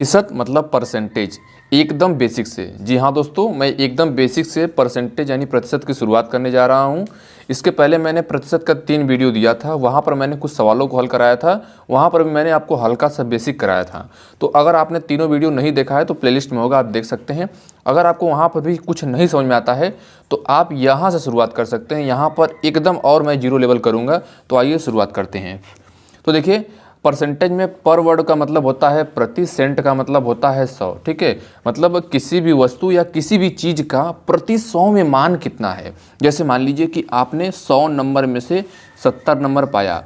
प्रतिशत मतलब परसेंटेज, एकदम बेसिक से। जी हाँ दोस्तों, मैं एकदम बेसिक से परसेंटेज यानी प्रतिशत की शुरुआत करने जा रहा हूँ। इसके पहले मैंने प्रतिशत का 3 वीडियो दिया था, वहाँ पर मैंने कुछ सवालों को हल कराया था, वहाँ पर भी मैंने आपको हल्का सा बेसिक कराया था। तो अगर आपने तीनों वीडियो नहीं देखा है तो प्लेलिस्ट में होगा, आप देख सकते हैं। अगर आपको वहाँ पर भी कुछ नहीं समझ में आता है तो आप यहाँ से शुरुआत कर सकते हैं। यहाँ पर एकदम और मैं 0 लेवल करूँगा। तो आइए शुरुआत करते हैं। तो देखिए, परसेंटेज में पर वर्ड का मतलब होता है प्रति, सेंट का मतलब होता है 100। ठीक है, मतलब किसी भी वस्तु या किसी भी चीज़ का प्रति 100 में मान कितना है। जैसे मान लीजिए कि आपने 100 नंबर में से 70 नंबर पाया,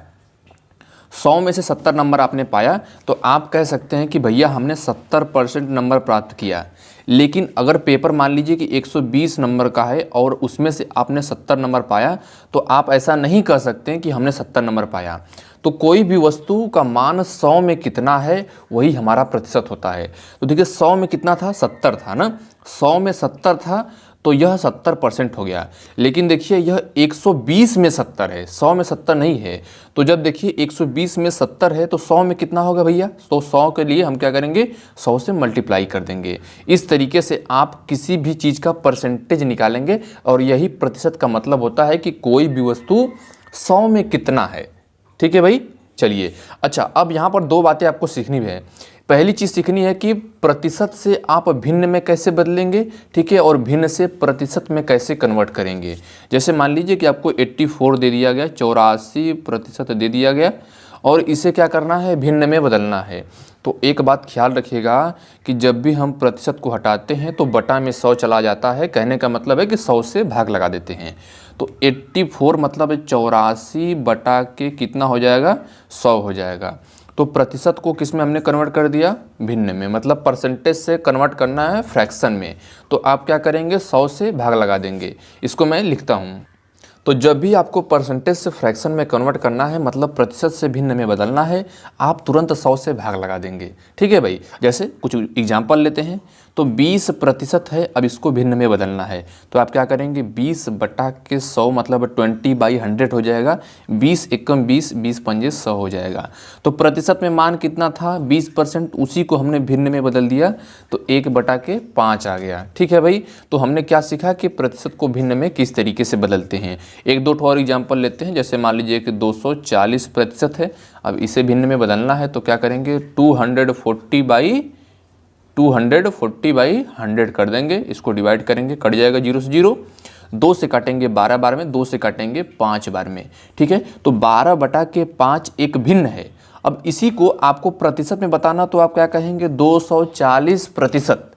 100 में से 70 नंबर आपने पाया, तो आप कह सकते हैं कि भैया हमने 70% नंबर प्राप्त किया। लेकिन अगर पेपर मान लीजिए कि 120 नंबर का है और उसमें से आपने 70 नंबर पाया, तो आप ऐसा नहीं कह सकते हैं कि हमने 70 नंबर पाया। तो कोई भी वस्तु का मान 100 में कितना है वही हमारा प्रतिशत होता है। तो देखिए 100 में कितना था, 70 था ना, 100 में 70 था तो यह 70% हो गया। लेकिन देखिए यह 120 में 70 है, 100 में 70 नहीं है। तो जब देखिए 120 में 70 है तो 100 में कितना होगा भैया, तो 100 के लिए हम क्या करेंगे, 100 से मल्टीप्लाई कर देंगे। इस तरीके से आप किसी भी चीज़ का परसेंटेज निकालेंगे और यही प्रतिशत का मतलब होता है कि कोई भी वस्तु 100 में कितना है। ठीक है भाई, चलिए। अच्छा, अब यहाँ पर 2 बातें आपको सीखनी है। पहली चीज़ सीखनी है कि प्रतिशत से आप भिन्न में कैसे बदलेंगे, ठीक है, और भिन्न से प्रतिशत में कैसे कन्वर्ट करेंगे। जैसे मान लीजिए कि आपको 84 दे दिया गया, 84% दे दिया गया और इसे क्या करना है, भिन्न में बदलना है। तो एक बात ख्याल रखिएगा कि जब भी हम प्रतिशत को हटाते हैं तो बटा में 100 चला जाता है। कहने का मतलब है कि 100 से भाग लगा देते हैं। तो 84 मतलब 84 बटा के कितना हो जाएगा, 100 हो जाएगा। तो प्रतिशत को किस में हमने कन्वर्ट कर दिया, भिन्न में, मतलब परसेंटेज से कन्वर्ट करना है फ्रैक्शन में। तो आप क्या करेंगे, 100 से भाग लगा देंगे। इसको मैं लिखता हूँ। तो जब भी आपको परसेंटेज से फ्रैक्शन में कन्वर्ट करना है, मतलब प्रतिशत से भिन्न में बदलना है, आप तुरंत 100 से भाग लगा देंगे। ठीक है भाई, जैसे कुछ एग्जांपल लेते हैं। तो 20% है, अब इसको भिन्न में बदलना है तो आप क्या करेंगे, 20 बटा के 100 मतलब 20/100 हो जाएगा। 20 एकम 20, 20 पंजे 100 हो जाएगा। तो प्रतिशत में मान कितना था, 20%, उसी को हमने भिन्न में बदल दिया तो 1/5 आ गया। ठीक है भाई, तो हमने क्या सीखा कि प्रतिशत को भिन्न में किस तरीके से बदलते हैं। 1-2 और एग्जाम्पल लेते हैं। जैसे मान लीजिए कि 240% है, अब इसे भिन्न में बदलना है तो क्या करेंगे, 240/100 कर देंगे। इसको डिवाइड करेंगे, कट जाएगा 0 से 0। 2 से काटेंगे 12 बार में, 2 से काटेंगे 5 बार में। ठीक है, तो 12/5 एक भिन्न है। अब इसी को आपको प्रतिशत में बताना तो आप क्या कहेंगे, 240%।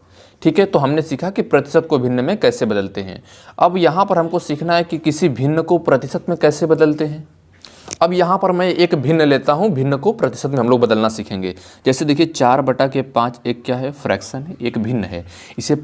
ठीक है, तो हमने सीखा कि प्रतिशत को भिन्न में कैसे बदलते हैं। अब यहाँ पर हमको सीखना है कि किसी भिन्न को प्रतिशत में कैसे बदलते हैं। अब यहाँ पर मैं एक भिन्न लेता हूँ, भिन्न को प्रतिशत में हम लोग बदलना सीखेंगे। जैसे देखिए 4/5 एक क्या है, फ्रैक्शन है, एक भिन्न है। इसे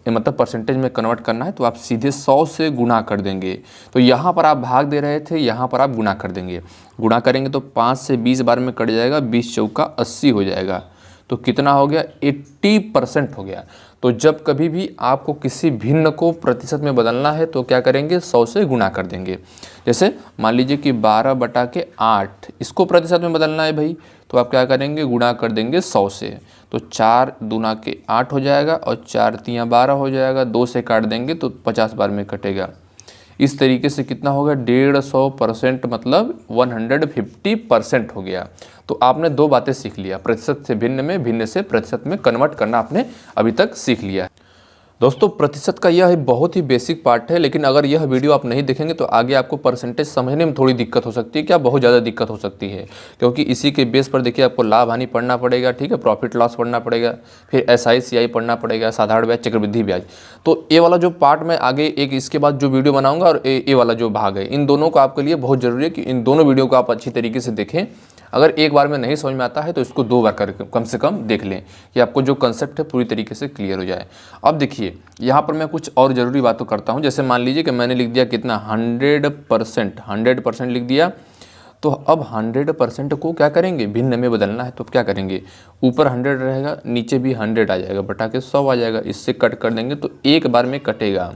मतलब परसेंटेज में कन्वर्ट करना है तो आप सीधे 100 से गुणा कर देंगे। तो यहाँ पर आप भाग दे रहे थे, यहाँ पर आप गुणा कर देंगे। गुणा करेंगे तो 5 से 20 बार में कट जाएगा, 20 चौका 80 हो जाएगा। तो कितना हो गया, 80% हो गया। तो जब कभी भी आपको किसी भिन्न को प्रतिशत में बदलना है तो क्या करेंगे, 100 से गुणा कर देंगे। जैसे मान लीजिए कि 12/8 इसको प्रतिशत में बदलना है भाई, तो आप क्या करेंगे, गुणा कर देंगे 100 से। तो 4 दूना के 8 हो जाएगा और 4 तियाँ 12 हो जाएगा। 2 से काट देंगे तो 50 बार में कटेगा। इस तरीके से कितना होगा, 150% मतलब 150% हो गया। तो आपने 2 बातें सीख लिया, प्रतिशत से भिन्न में, भिन्न से प्रतिशत में कन्वर्ट करना आपने अभी तक सीख लिया है। दोस्तों प्रतिशत का यह बहुत ही बेसिक पार्ट है, लेकिन अगर यह वीडियो आप नहीं देखेंगे तो आगे आपको परसेंटेज समझने में थोड़ी दिक्कत हो सकती है, क्या बहुत ज़्यादा दिक्कत हो सकती है। क्योंकि इसी के बेस पर देखिए आपको लाभ हानि पढ़ना पड़ेगा, ठीक है, प्रॉफिट लॉस पढ़ना पड़ेगा, फिर SI CI पढ़ना पड़ेगा, साधारण ब्याज, चक्रवृद्धि ब्याज। तो ये वाला जो पार्ट मैं आगे एक इसके बाद जो वीडियो बनाऊँगा और ये वाला जो भाग है, इन दोनों को आपके लिए बहुत ज़रूरी है कि इन दोनों वीडियो को आप अच्छी तरीके से देखें। अगर एक बार में नहीं समझ में आता है तो इसको 2 बार करके कम से कम देख लें कि आपको जो कंसेप्ट है पूरी तरीके से क्लियर हो जाए। अब देखिए यहाँ पर मैं कुछ और ज़रूरी बातों करता हूँ। जैसे मान लीजिए कि मैंने लिख दिया कितना, 100% लिख दिया। तो अब 100% को क्या करेंगे, भिन्न में बदलना है तो क्या करेंगे, ऊपर 100 रहेगा, नीचे भी 100 आ जाएगा, बटा के 100 आ जाएगा। इससे कट कर देंगे तो एक बार में कटेगा,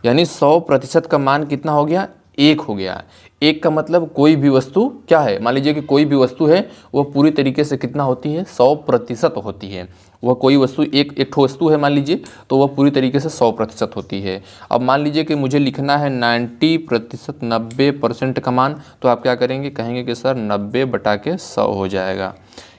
यानी 100% का मान कितना हो गया, 1 हो गया। 1 का मतलब कोई भी वस्तु क्या है, मान लीजिए कि कोई भी वस्तु है वो पूरी तरीके से कितना होती है, 100% होती है। वह कोई वस्तु एक ठो वस्तु है मान लीजिए, तो वह पूरी तरीके से 100% होती है। अब मान लीजिए कि मुझे लिखना है 90%, 90% का मान, तो आप क्या करेंगे, कहेंगे कि सर 90/100 हो जाएगा।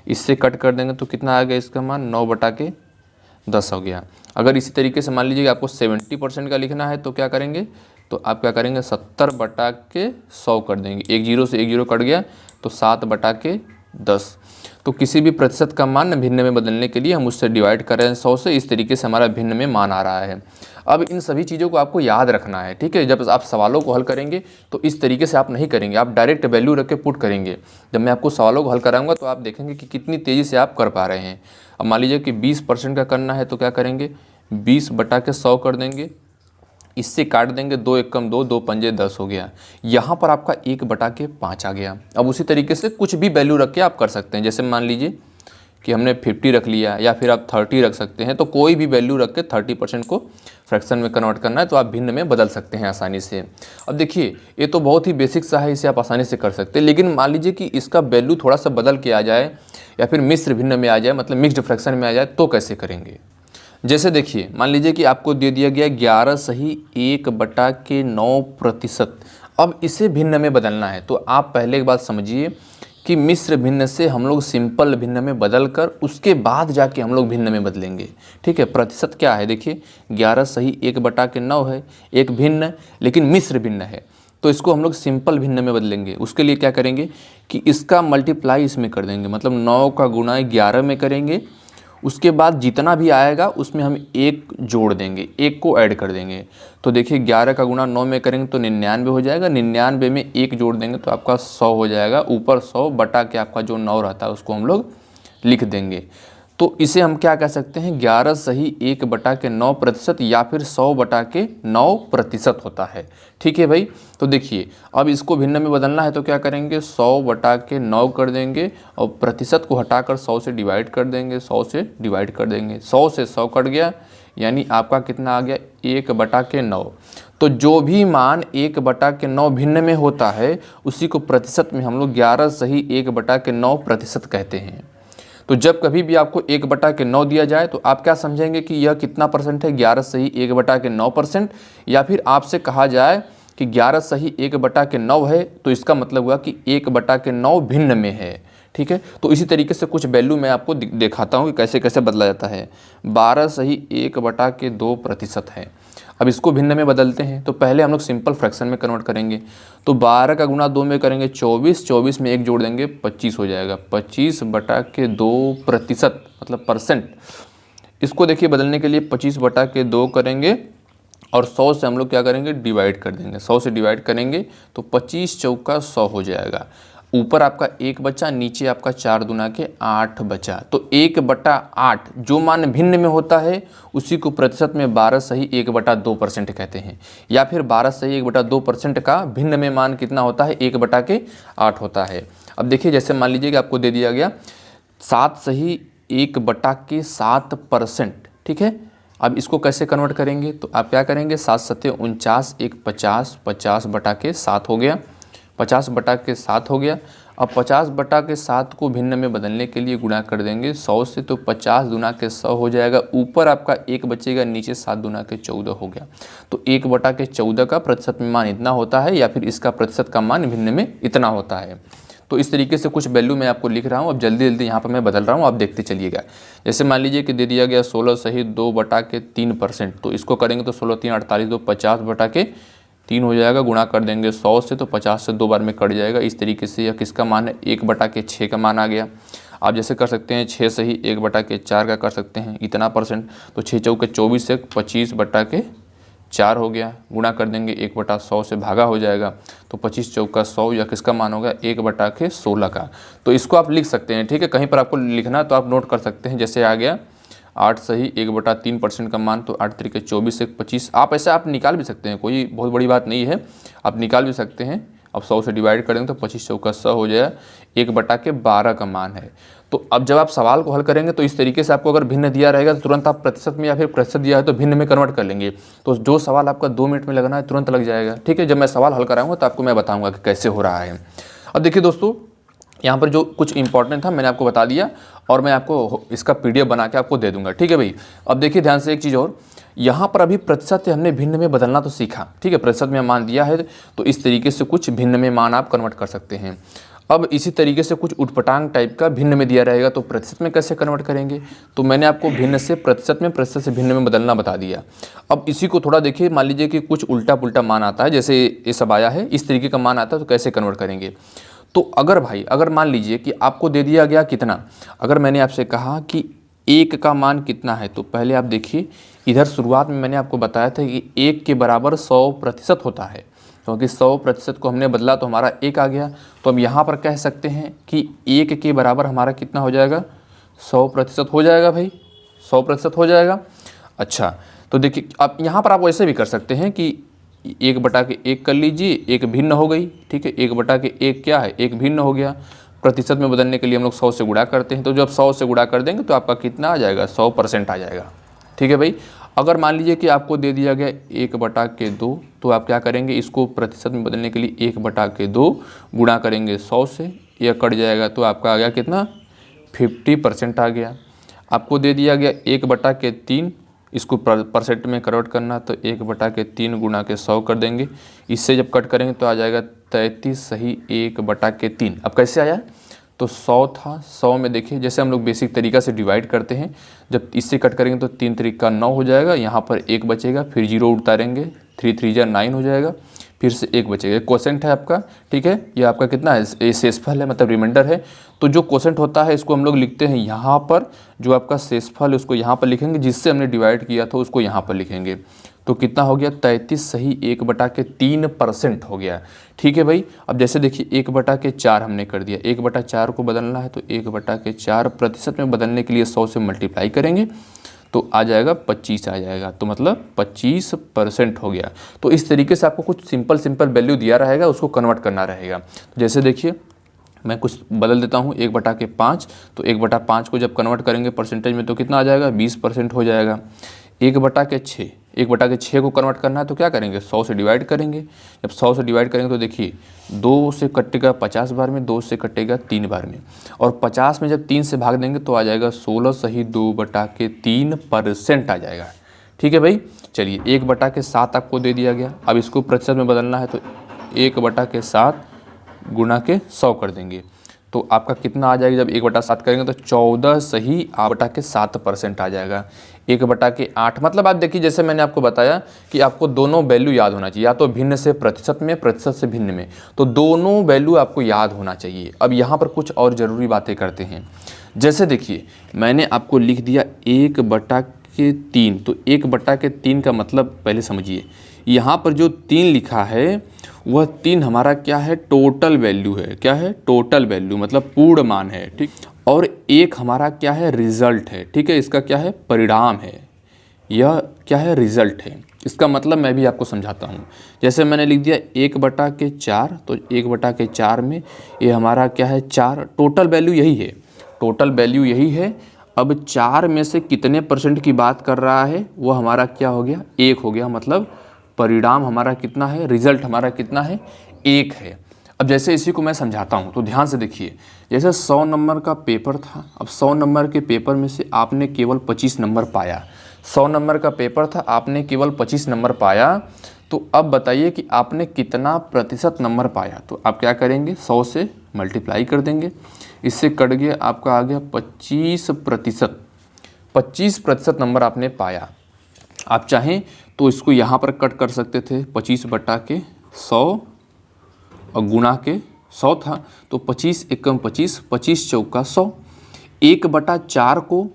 इससे कट कर देंगे तो कितना आ गया इसका मान, 9/10 हो गया। अगर इसी तरीके से मान लीजिए कि आपको 70% का लिखना है तो क्या करेंगे, तो आप क्या करेंगे 70/100 कर देंगे। एक जीरो से एक जीरो कट गया तो 7/10। तो किसी भी प्रतिशत का मान भिन्न में बदलने के लिए हम उससे डिवाइड कर रहे हैं 100 से, इस तरीके से हमारा भिन्न में मान आ रहा है। अब इन सभी चीज़ों को आपको याद रखना है, ठीक है। जब आप सवालों को हल करेंगे तो इस तरीके से आप नहीं करेंगे, आप डायरेक्ट वैल्यू रख के पुट करेंगे। जब मैं आपको सवालों को हल कराऊंगा तो आप देखेंगे कि कितनी तेज़ी से आप कर पा रहे हैं। अब मान लीजिए कि 20% का करना है तो क्या करेंगे, 20/100 कर देंगे, इससे काट देंगे, 2 एकम 2, 2 पंजे 10 हो गया। यहाँ पर आपका 1/5 आ गया। अब उसी तरीके से कुछ भी वैल्यू रख के आप कर सकते हैं। जैसे मान लीजिए कि हमने 50 रख लिया, या फिर आप 30 रख सकते हैं। तो कोई भी वैल्यू रख के 30% को फ्रैक्शन में कन्वर्ट करना है तो आप भिन्न में बदल सकते हैं आसानी से। अब देखिए ये तो बहुत ही बेसिक सा है, इसे आप आसानी से कर सकते हैं। लेकिन मान लीजिए कि इसका वैल्यू थोड़ा सा बदल के आ जाए या फिर मिश्र भिन्न में आ जाए, मतलब मिक्स्ड फ्रैक्शन में आ जाए, तो कैसे करेंगे। जैसे देखिए मान लीजिए कि आपको दे दिया गया 11/1/9%। अब इसे भिन्न में बदलना है तो आप पहले एक बात समझिए कि मिश्र भिन्न से हम लोग सिंपल भिन्न में बदल कर उसके बाद जाके हम लोग भिन्न में बदलेंगे, ठीक है। प्रतिशत क्या है, देखिए 11/1/9 है, एक भिन्न लेकिन मिश्र भिन्न है, तो इसको हम लोग सिंपल भिन्न में बदलेंगे। उसके लिए क्या करेंगे कि इसका मल्टीप्लाई इसमें कर देंगे, मतलब 9 का गुणा 11 में करेंगे। उसके बाद जितना भी आएगा उसमें हम 1 जोड़ देंगे, 1 को ऐड कर देंगे। तो देखिए 11 का गुणा 9 में करेंगे तो 99 हो जाएगा, 99 में 1 जोड़ देंगे तो आपका 100 हो जाएगा। ऊपर 100 बटा के आपका जो 9 रहता है उसको हम लोग लिख देंगे। तो इसे हम क्या कह सकते हैं, 11/1/9% या फिर 100/9% होता है, ठीक है भाई। तो देखिए अब इसको भिन्न में बदलना है तो क्या करेंगे, 100/9 कर देंगे और प्रतिशत को हटाकर 100 से डिवाइड कर देंगे, 100 से डिवाइड कर देंगे। 100 से 100 कट गया, यानी आपका कितना आ गया, 1/9। तो जो भी मान 1/9 भिन्न में होता है उसी को प्रतिशत में हम लोग 11/1/9% कहते हैं। तो जब कभी भी आपको 1/9 दिया जाए तो आप क्या समझेंगे कि यह कितना परसेंट है, 11/1/9%। या फिर आपसे कहा जाए कि 11/1/9 है तो इसका मतलब हुआ कि 1/9 भिन्न में है, ठीक है। तो इसी तरीके से कुछ वैल्यू मैं आपको दिखाता हूँ कि कैसे कैसे बदला जाता है। 12/1/2% है। अब इसको भिन्न में बदलते हैं तो पहले हम लोग सिंपल फ्रैक्शन में कन्वर्ट करेंगे। तो 12 का गुणा 2 में करेंगे 24, 24 में 1 जोड़ देंगे 25 हो जाएगा। 25/2% मतलब परसेंट। इसको देखिए बदलने के लिए 25/2 करेंगे और 100 से हम लोग क्या करेंगे, डिवाइड कर देंगे। 100 से डिवाइड करेंगे तो 25 चौका 100 हो जाएगा। ऊपर आपका 1 बचा, नीचे आपका 4 दूना के 8 बचा। तो 1/8 जो मान भिन्न में होता है उसी को प्रतिशत में 12/1/2% कहते हैं, या फिर 12/1/2% का भिन्न में मान कितना होता है, 1/8 होता है। अब देखिए जैसे मान लीजिए कि आपको दे दिया गया 7/1/7%, ठीक है। अब इसको कैसे कन्वर्ट करेंगे तो आप क्या करेंगे, 7×7 = 49, 1 50, 50/7 हो गया, 50/7 हो गया। अब 50/7 को भिन्न में बदलने के लिए गुणा कर देंगे 100 से, तो 50 दूना के 100 हो जाएगा। ऊपर आपका 1 बचेगा, नीचे 7 दूना के 14 हो गया। तो 1/14 का प्रतिशत में मान इतना होता है, या फिर इसका प्रतिशत का मान भिन्न में इतना होता है। तो इस तरीके से कुछ वैल्यू मैं आपको लिख रहा हूँ। अब जल्दी जल्दी यहाँ पर मैं बदल रहा हूँ, आप देखते चलिएगा। जैसे मान लीजिए कि दे दिया गया 16/2/3%, तो इसको करेंगे तो 16×3 = 48, 2 50/3 हो जाएगा। गुणा कर देंगे 100 से, तो 50 से 2 बार में कट जाएगा। इस तरीके से यह किसका मान है, 1/6 का मान आ गया। आप जैसे कर सकते हैं 6 से ही 1/4 का कर सकते हैं, इतना परसेंट। तो 6 चौके 24 से 25/4 हो गया। गुणा कर देंगे 1/100 से, भागा हो जाएगा। तो 25 चौका 100, या किसका मान होगा, 1/16 का। तो इसको आप लिख सकते हैं, ठीक है। कहीं पर आपको लिखना तो आप नोट कर सकते हैं। जैसे आ गया 8 से ही 1/3% का मान, तो 8 × 24 से 25। आप ऐसे आप निकाल भी सकते हैं, कोई बहुत बड़ी बात नहीं है, आप निकाल भी सकते हैं। अब 100 से डिवाइड करेंगे तो 25 चौका 100 हो जाएगा, 1/12 का मान है। तो अब जब आप सवाल को हल करेंगे तो इस तरीके से आपको अगर भिन्न दिया रहेगा तो तुरंत आप प्रतिशत में, या फिर प्रतिशत दिया है तो भिन्न में कन्वर्ट कर लेंगे। तो जो सवाल आपका 2 मिनट में लगना है तुरंत लग जाएगा, ठीक है। जब मैं सवाल हल कराऊंगा तो आपको मैं बताऊंगा कि कैसे हो रहा है। अब देखिए दोस्तों, यहाँ पर जो कुछ इंपॉर्टेंट था मैंने आपको बता दिया और मैं आपको इसका पीडीएफ बना के आपको दे दूंगा, ठीक है भाई। अब देखिए ध्यान से एक चीज़ और, यहाँ पर अभी प्रतिशत से हमने भिन्न में बदलना तो सीखा, ठीक है, प्रतिशत में मान दिया है तो इस तरीके से कुछ भिन्न में मान आप कन्वर्ट कर सकते हैं। अब इसी तरीके से कुछ उटपटांग टाइप का भिन्न में दिया रहेगा तो प्रतिशत में कैसे कन्वर्ट करेंगे, तो मैंने आपको भिन्न से प्रतिशत में, प्रतिशत से भिन्न में बदलना बता दिया। अब इसी को थोड़ा देखिए, मान लीजिए कि कुछ उल्टा पुल्टा मान आता है, जैसे ये सब आया है इस तरीके का मान आता है तो कैसे कन्वर्ट करेंगे। तो अगर मान लीजिए कि आपको दे दिया गया कितना, अगर मैंने आपसे कहा कि 1 का मान कितना है, तो पहले आप देखिए इधर शुरुआत में मैंने आपको बताया था कि 1 के बराबर 100% होता है, क्योंकि 100% को हमने बदला तो हमारा 1 आ गया। तो अब यहाँ पर कह सकते हैं कि 1 के बराबर हमारा कितना हो जाएगा, 100% हो जाएगा भाई, 100% हो जाएगा। अच्छा, तो देखिए अब यहाँ पर आप वैसे भी कर सकते हैं कि 1/1 कर लीजिए, 1 भिन्न हो गई, ठीक है, 1/1 क्या है, 1 भिन्न हो गया। प्रतिशत में बदलने के लिए हम लोग 100 से गुणा करते हैं, तो जब 100 से गुणा कर देंगे तो आपका कितना आ जाएगा, 100% आ जाएगा, ठीक है भाई। अगर मान लीजिए कि आपको दे दिया गया 1/2, तो आप क्या करेंगे, इसको प्रतिशत में बदलने के लिए 1/2 गुणा करेंगे 100 से, यह कट जाएगा तो आपका आ गया कितना, 50% आ गया। आपको दे दिया गया 1/3, इसको परसेंट में कन्वर्ट करना तो 1/3 गुणा के 100 कर देंगे, इससे जब कट करेंगे तो आ जाएगा 33 सही 1/3। अब कैसे आया, तो 100 था, 100 में देखिए जैसे हम लोग बेसिक तरीका से डिवाइड करते हैं, जब इससे कट करेंगे तो 3 3 9 हो जाएगा, यहाँ पर 1 बचेगा, फिर 0 उतारेंगे, 3 3 9 हो जाएगा, फिर से 1 बचेगा। क्वोशेंट है आपका, ठीक है, ये आपका कितना है, ये शेषफल है, मतलब रिमाइंडर है। तो जो क्वोशेंट होता है इसको हम लोग लिखते हैं यहाँ पर, जो आपका शेषफल है उसको यहाँ पर लिखेंगे, जिससे हमने डिवाइड किया था उसको यहाँ पर लिखेंगे। तो कितना हो गया, 33 सही 1/3% हो गया, ठीक है भाई। अब जैसे देखिए 1/4 हमने कर दिया, 1/4 को बदलना है तो 1/4 प्रतिशत में बदलने के लिए 100 से मल्टीप्लाई करेंगे तो आ जाएगा 25 आ जाएगा, तो मतलब 25% हो गया। तो इस तरीके से आपको कुछ सिंपल वैल्यू दिया रहेगा, उसको कन्वर्ट करना रहेगा। तो जैसे देखिए मैं कुछ बदल देता हूँ, 1/5, तो 1/5 को जब कन्वर्ट करेंगे परसेंटेज में तो कितना आ जाएगा, 20% हो जाएगा। 1/6 को कन्वर्ट करना है तो क्या करेंगे, 100 से डिवाइड करेंगे। जब 100 से डिवाइड करेंगे तो देखिए 2 से कटेगा 50 बार में, 2 से कटेगा 3 बार में, और 50 में जब 3 से भाग देंगे तो आ जाएगा 16 सही 2/3% आ जाएगा, ठीक है भाई। चलिए 1/7 आपको दे दिया गया, अब इसको प्रतिशत में बदलना है तो 1/7 गुणा के 100 कर देंगे तो आपका कितना आ जाएगा, जब 1/7 करेंगे तो 14 सही 8/7% आ जाएगा। 1/8 मतलब आप देखिए जैसे मैंने आपको बताया कि आपको दोनों वैल्यू याद होना चाहिए, या तो भिन्न से प्रतिशत में, प्रतिशत से भिन्न में, तो दोनों वैल्यू आपको याद होना चाहिए। अब यहाँ पर कुछ और ज़रूरी बातें करते हैं, जैसे देखिए मैंने आपको लिख दिया 1/3, तो 1/3 का मतलब पहले समझिए, यहाँ पर जो 3 लिखा है वह 3 हमारा क्या है, टोटल वैल्यू है। क्या है, टोटल वैल्यू मतलब पूर्ण मान है, ठीक। और 1 हमारा क्या है, रिजल्ट है, ठीक है, इसका क्या है, परिणाम है, यह क्या है, रिजल्ट है। इसका मतलब मैं भी आपको समझाता हूँ। जैसे मैंने लिख दिया 1/4, तो 1/4 में ये हमारा क्या है, 4, टोटल वैल्यू यही है, टोटल वैल्यू यही है। अब 4 में से कितने % की बात कर रहा है, वो हमारा क्या हो गया, 1 हो गया, मतलब परिणाम हमारा कितना है, रिजल्ट हमारा कितना है, 1 है। अब जैसे इसी को मैं समझाता हूँ तो ध्यान से देखिए, जैसे 100 नंबर का पेपर था, अब 100 नंबर के पेपर में से आपने केवल 25 नंबर पाया, 100 नंबर का पेपर था, आपने केवल 25 नंबर पाया, तो अब बताइए कि आपने कितना प्रतिशत नंबर पाया। तो आप क्या करेंगे, 100 से मल्टीप्लाई कर देंगे, इससे कट गया, आपका आ गया 25%। 25% नंबर आपने पाया। आप चाहें तो इसको यहाँ पर कट कर सकते थे, 25/100 और गुणा के 100 था, तो 25 एकम 25, 25 चौका 100। 1/4 को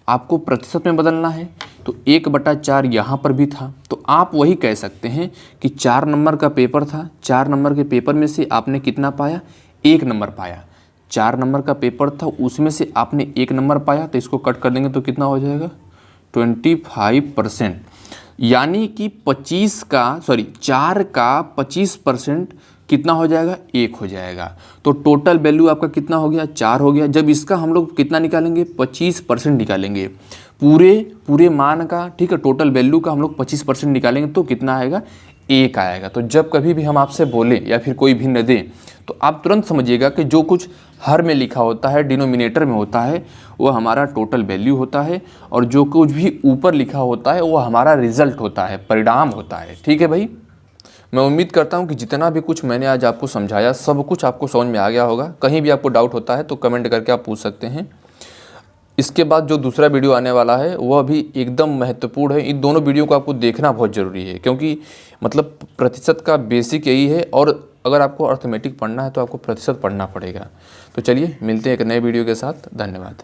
आपको प्रतिशत में बदलना है, तो 1/4 यहाँ पर भी था, तो आप वही कह सकते हैं कि 4 नंबर का पेपर था, 4 नंबर के पेपर में से आपने कितना पाया, 1 नंबर पाया। 4 नंबर का पेपर था, उसमें से आपने 1 नंबर पाया, तो इसको कट कर देंगे तो कितना हो जाएगा, 25%। यानी कि 4 का 25% कितना हो जाएगा, 1 हो जाएगा। तो टोटल वैल्यू आपका कितना हो गया, 4 हो गया। जब इसका हम लोग कितना निकालेंगे, 25% निकालेंगे, पूरे मान का, ठीक है, टोटल वैल्यू का हम लोग 25% निकालेंगे तो कितना आएगा, 1 आएगा। तो जब कभी भी हम आपसे बोलें या फिर कोई भी न दें तो आप तुरंत समझिएगा कि जो कुछ हर में लिखा होता है, डिनोमिनेटर में होता है, वो हमारा टोटल वैल्यू होता है, और जो कुछ भी ऊपर लिखा होता है वो हमारा रिजल्ट होता है, परिणाम होता है। ठीक है भाई, मैं उम्मीद करता हूँ कि जितना भी कुछ मैंने आज आपको समझाया सब कुछ आपको समझ में आ गया होगा। कहीं भी आपको डाउट होता है तो कमेंट करके आप पूछ सकते हैं। इसके बाद जो दूसरा वीडियो आने वाला है वह भी एकदम महत्वपूर्ण है। इन दोनों वीडियो को आपको देखना बहुत ज़रूरी है, क्योंकि मतलब प्रतिशत का बेसिक यही है, और अगर आपको अर्थमेटिक पढ़ना है तो आपको प्रतिशत पढ़ना पड़ेगा। तो चलिए मिलते हैं एक नए वीडियो के साथ। धन्यवाद।